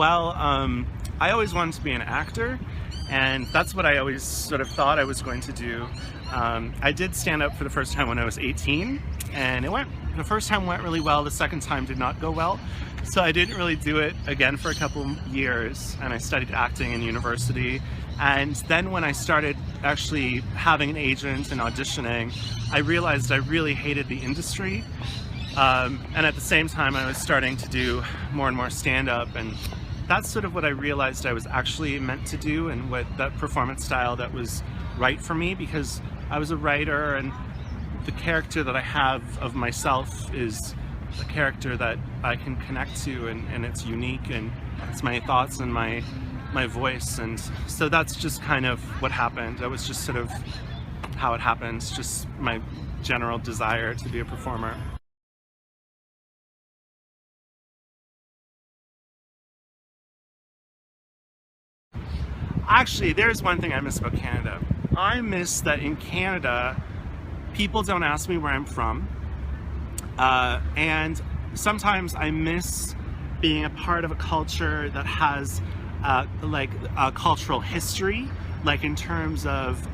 I always wanted to be an actor, and that's what I always sort of thought I was going to do. I did stand up for the first time when I was 18, and the first time went really well, the second time did not go well. So I didn't really do it again for a couple years, and I studied acting in university. And then when I started actually having an agent and auditioning, I realized I really hated the industry. And at the same time, I was starting to do more and more stand-up, and that's sort of what I realized I was actually meant to do, and what that performance style that was right for me, because I was a writer, and the character that I have of myself is a character that I can connect to, and it's unique, and it's my thoughts and my voice. And so that's just kind of what happened. That was just sort of how it happens, just my general desire to be a performer. Actually, there's one thing I miss about Canada. I miss that in Canada, people don't ask me where I'm from. And sometimes I miss being a part of a culture that has like a cultural history, like in terms of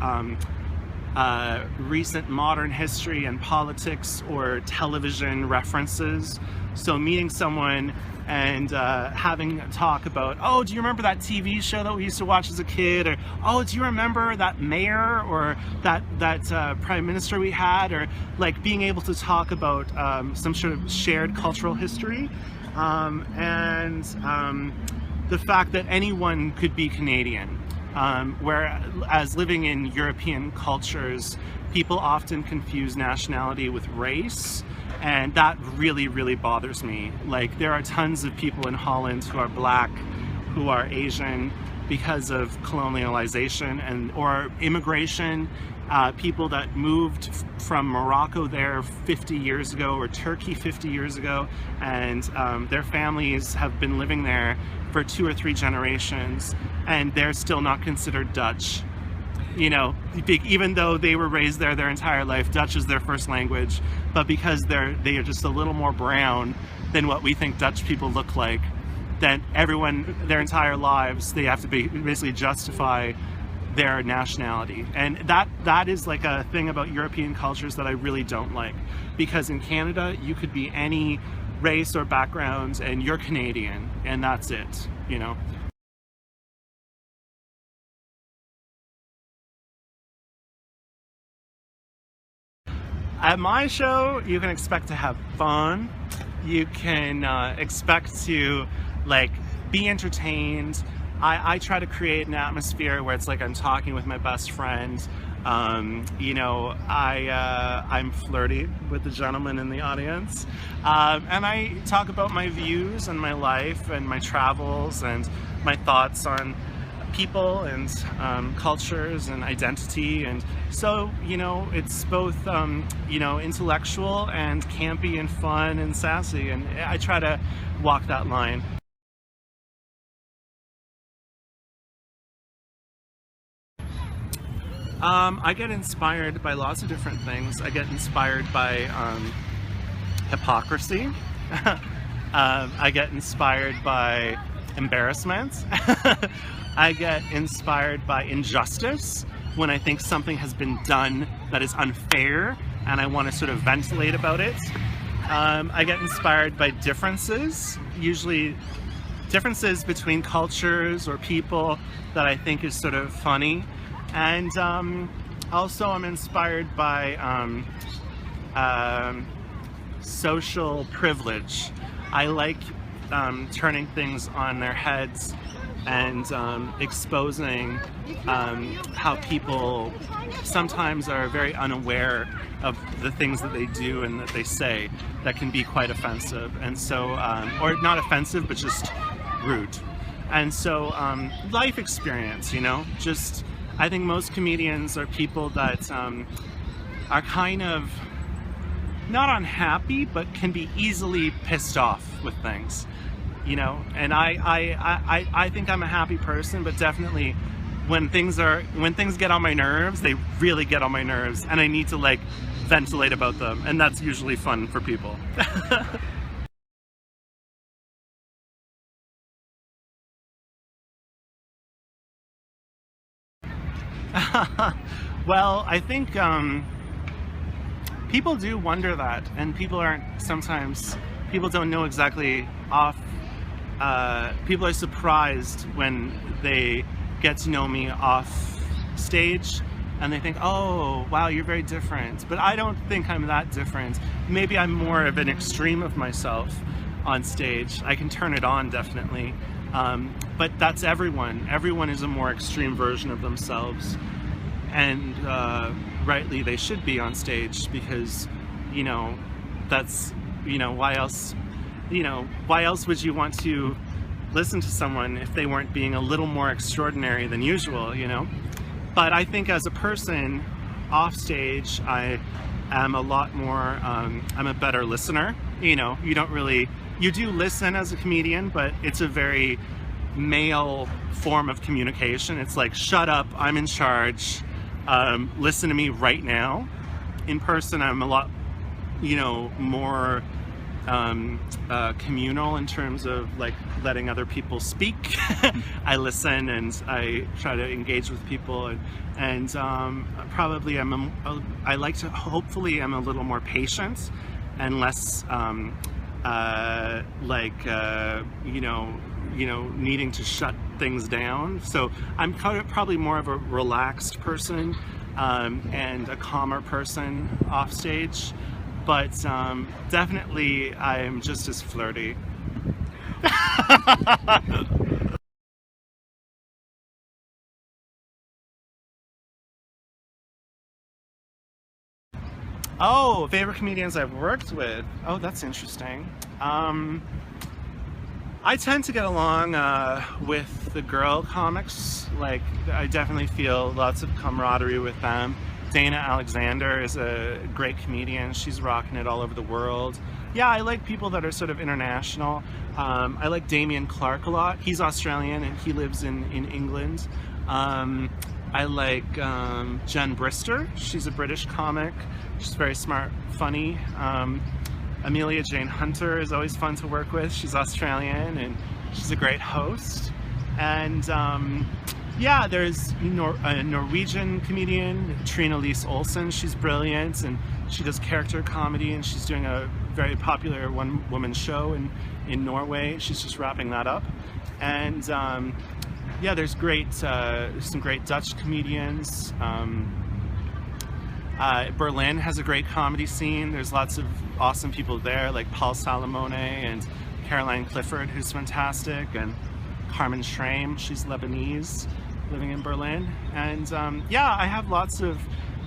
recent modern history and politics or television references. So meeting someone and having a talk about, oh, do you remember that TV show that we used to watch as a kid? Or, oh, do you remember that mayor or that prime minister we had? Or like being able to talk about some sort of shared cultural history. And the fact that anyone could be Canadian. Whereas living in European cultures, people often confuse nationality with race, and that really, really bothers me. Like, there are tons of people in Holland who are black, who are Asian, because of colonialization or immigration. People that moved from Morocco there 50 years ago, or Turkey 50 years ago, and their families have been living there for 2 or 3 generations, and they're still not considered Dutch. You know, even though they were raised there their entire life, Dutch is their first language, but because they are just a little more brown than what we think Dutch people look like, then everyone, their entire lives, they have to basically justify their nationality. And that is like a thing about European cultures that I really don't like, because in Canada you could be any race or background and you're Canadian, and that's it, you know. At my show, you can expect to have fun. You can expect to like be entertained. I try to create an atmosphere where it's like I'm talking with my best friend. You know, I'm flirty with the gentleman in the audience, and I talk about my views and my life and my travels and my thoughts on people and cultures and identity. And so, you know, it's both you know, intellectual and campy and fun and sassy, and I try to walk that line. I get inspired by lots of different things. I get inspired by hypocrisy. I get inspired by embarrassment. I get inspired by injustice, when I think something has been done that is unfair and I want to sort of ventilate about it. I get inspired by differences, usually differences between cultures or people, that I think is sort of funny. And also I'm inspired by social privilege. I like turning things on their heads and exposing how people sometimes are very unaware of the things that they do and that they say that can be quite offensive. And so, or not offensive, but just rude. And so life experience, you know, just, I think most comedians are people that are kind of not unhappy, but can be easily pissed off with things, you know. And I think I'm a happy person, but definitely when things get on my nerves, they really get on my nerves, and I need to like ventilate about them, and that's usually fun for people. Well, I think people do wonder that, and people don't know exactly people are surprised when they get to know me off stage, and they think, oh wow, you're very different. But I don't think I'm that different. Maybe I'm more of an extreme of myself on stage. I can turn it on, definitely. But that's everyone. Everyone is a more extreme version of themselves. And rightly they should be on stage, because, you know, that's, you know, why else would you want to listen to someone if they weren't being a little more extraordinary than usual, you know? But I think as a person off stage, I am a lot more, I'm a better listener. You know, you do listen as a comedian, but it's a very male form of communication. It's like, shut up, I'm in charge, listen to me right now. In person, I'm a lot, you know, more communal in terms of like letting other people speak. I listen and I try to engage with people, and probably I like to, hopefully I'm a little more patient and less you know, needing to shut things down. So I'm probably more of a relaxed person and a calmer person off stage. But definitely I'm just as flirty. Oh, favorite comedians I've worked with. Oh, that's interesting. I tend to get along with the girl comics. Like, I definitely feel lots of camaraderie with them. Dana Alexander is a great comedian. She's rocking it all over the world. Yeah, I like people that are sort of international. I like Damien Clark a lot. He's Australian and he lives in England. I like Jen Brister. She's a British comic. She's very smart, funny. Amelia Jane Hunter is always fun to work with. She's Australian and she's a great host. And yeah, there's a Norwegian comedian, Trina Lise Olsen. She's brilliant and she does character comedy, and she's doing a very popular one-woman show in Norway. She's just wrapping that up. And yeah, there's some great Dutch comedians. Berlin has a great comedy scene. There's lots of awesome people there, like Paul Salomone and Caroline Clifford, who's fantastic, and Carmen Schramm, she's Lebanese, living in Berlin. And yeah, I have lots of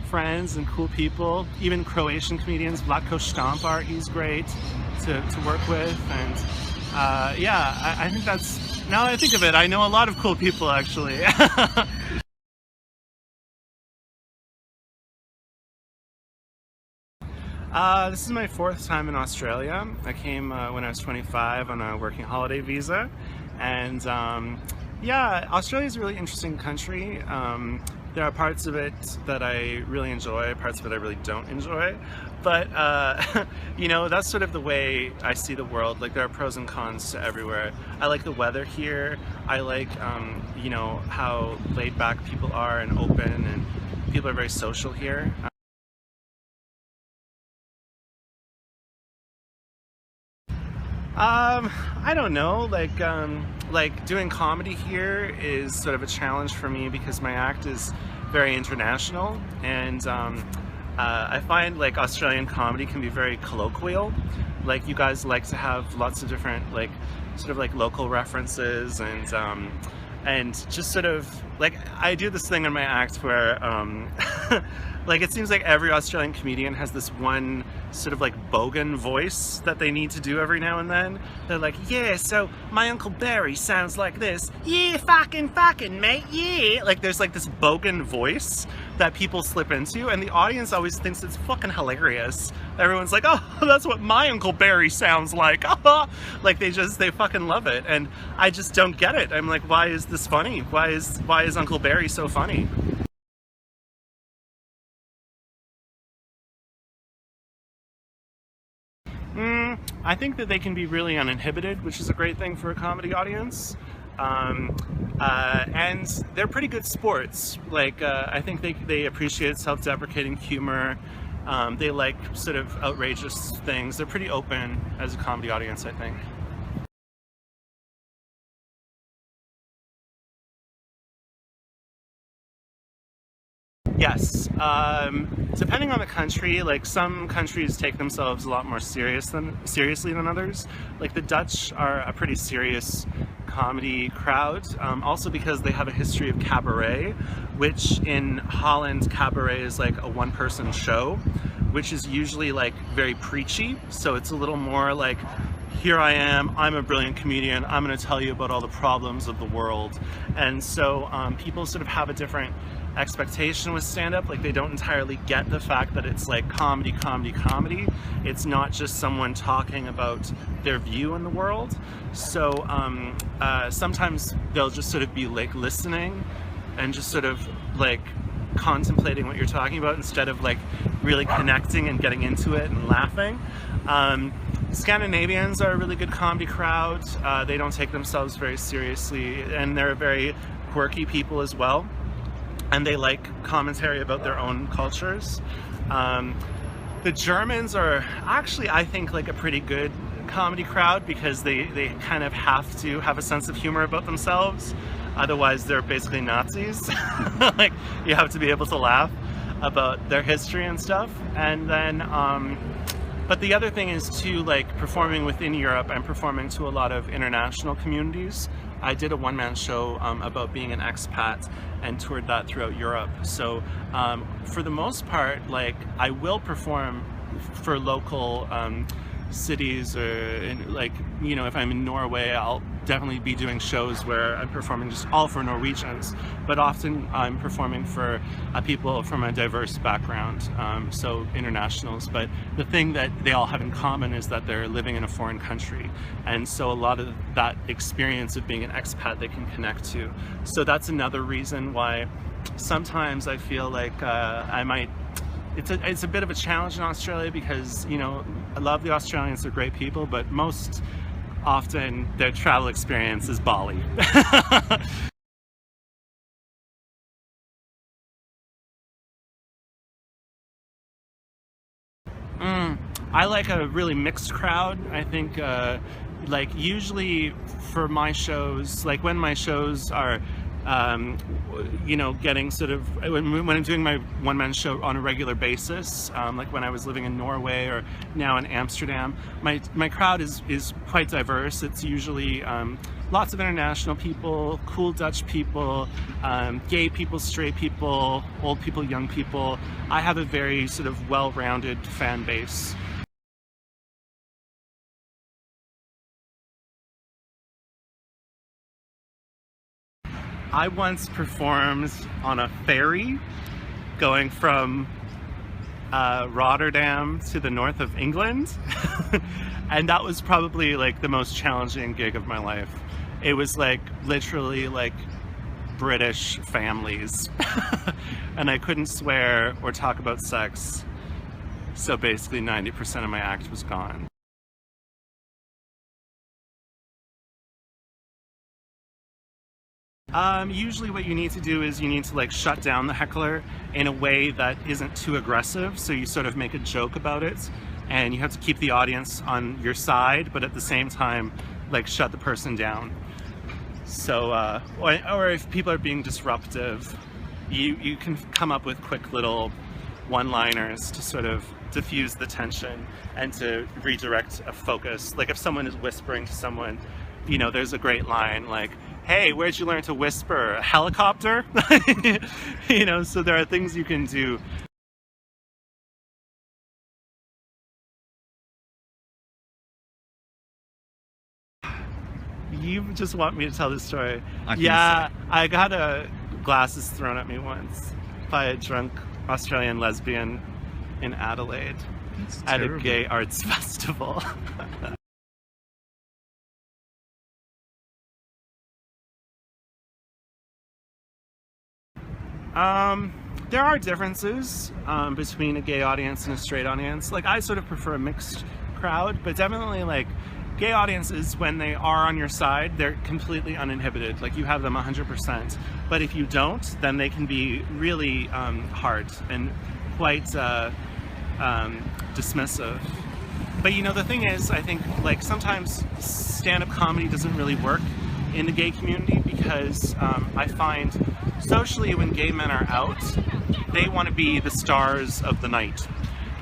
friends and cool people, even Croatian comedians. Vlatko Stampar, he's great to work with. And yeah, I think that's, now that I think of it, I know a lot of cool people, actually. This is my 4th time in Australia. I came when I was 25 on a working holiday visa, and yeah, Australia is a really interesting country. There are parts of it that I really enjoy, parts of it I really don't enjoy, but you know, that's sort of the way I see the world. Like, there are pros and cons to everywhere. I like the weather here. I like you know, how laid back people are and open, and people are very social here. I don't know, like doing comedy here is sort of a challenge for me because my act is very international, and I find like Australian comedy can be very colloquial. Like, you guys like to have lots of different, like, sort of like local references, and just sort of like, I do this thing in my act where like, it seems like every Australian comedian has this one sort of like bogan voice that they need to do every now and then. They're like, yeah, so my Uncle Barry sounds like this. Yeah, fucking mate, yeah. Like, there's like this bogan voice that people slip into, and the audience always thinks it's fucking hilarious. Everyone's like, oh, that's what my Uncle Barry sounds like. Like, they fucking love it, and I just don't get it. I'm like, why is this funny? Why is Uncle Barry so funny? I think that they can be really uninhibited, which is a great thing for a comedy audience. And they're pretty good sports. Like, I think they appreciate self-deprecating humor. They like sort of outrageous things. They're pretty open as a comedy audience, I think. Yes, depending on the country, like some countries take themselves a lot more seriously than others. Like the Dutch are a pretty serious comedy crowd, also because they have a history of cabaret, which in Holland cabaret is like a one-person show, which is usually like very preachy. So it's a little more like, here I am, I'm a brilliant comedian, I'm going to tell you about all the problems of the world. And so people sort of have a different expectation with stand-up. Like they don't entirely get the fact that it's like comedy. It's not just someone talking about their view in the world. So sometimes they'll just sort of be like listening and just sort of like contemplating what you're talking about instead of like really connecting and getting into it and laughing. Scandinavians are a really good comedy crowd. They don't take themselves very seriously, and they're very quirky people as well. And they like commentary about their own cultures. The Germans are actually, I think, like a pretty good comedy crowd because they kind of have to have a sense of humor about themselves. Otherwise, they're basically Nazis. Like, you have to be able to laugh about their history and stuff. And then, but the other thing is too, like performing within Europe, I'm performing to a lot of international communities. I did a one-man show about being an expat and toured that throughout Europe. So for the most part, like I will perform for local cities, or like, you know, if I'm in Norway, I'll definitely be doing shows where I'm performing just all for Norwegians, but often I'm performing for people from a diverse background, so internationals. But the thing that they all have in common is that they're living in a foreign country, and so a lot of that experience of being an expat they can connect to. So that's another reason why sometimes I feel like I might, it's a bit of a challenge in Australia because, you know, I love the Australians, they're great people, but most often their travel experience is Bali. I like a really mixed crowd. I think like usually for my shows, like when my shows are you know, getting sort of, when I'm doing my one-man show on a regular basis, like when I was living in Norway or now in Amsterdam, my crowd is quite diverse. It's usually lots of international people, cool Dutch people, gay people, straight people, old people, young people. I have a very sort of well-rounded fan base. I once performed on a ferry going from Rotterdam to the north of England. And that was probably like the most challenging gig of my life. It was like literally like British families. And I couldn't swear or talk about sex. So basically 90% of my act was gone. Usually what you need to do is you need to like shut down the heckler in a way that isn't too aggressive, so you sort of make a joke about it and you have to keep the audience on your side, but at the same time like shut the person down. So or if people are being disruptive, you can come up with quick little one-liners to sort of diffuse the tension and to redirect a focus. Like if someone is whispering to someone, you know, there's a great line like, "Hey, where'd you learn to whisper? A helicopter?" You know, so there are things you can do. You just want me to tell this story? Yeah, I got glasses thrown at me once by a drunk Australian lesbian in Adelaide at a gay arts festival. There are differences between a gay audience and a straight audience. Like I sort of prefer a mixed crowd, but definitely like Gay audiences, when they are on your side, they're completely uninhibited. Like, you have them 100%. But if you don't, then they can be really hard and quite dismissive. But you know, the thing is, I think, like, sometimes stand-up comedy doesn't really work in the gay community because I find socially when gay men are out, they want to be the stars of the night.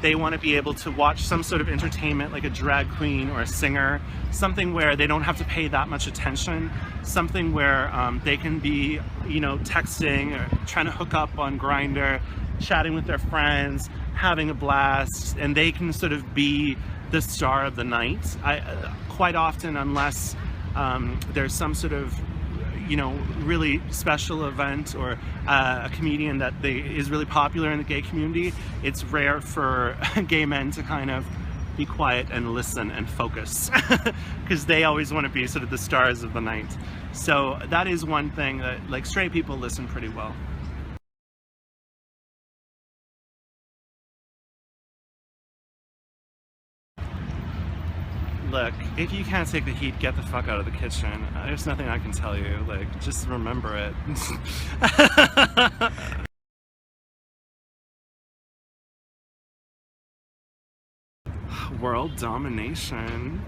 They want to be able to watch some sort of entertainment like a drag queen or a singer, something where they don't have to pay that much attention, something where they can be, you know, texting or trying to hook up on Grindr, chatting with their friends, having a blast, and they can sort of be the star of the night. Quite often, unless there's some sort of, you know, really special event or a comedian that is really popular in the gay community, it's rare for gay men to kind of be quiet and listen and focus because they always want to be sort of the stars of the night. So that is one thing that, like, straight people listen pretty well. Look, if you can't take the heat, get the fuck out of the kitchen. There's nothing I can tell you. Like, just remember it. World domination.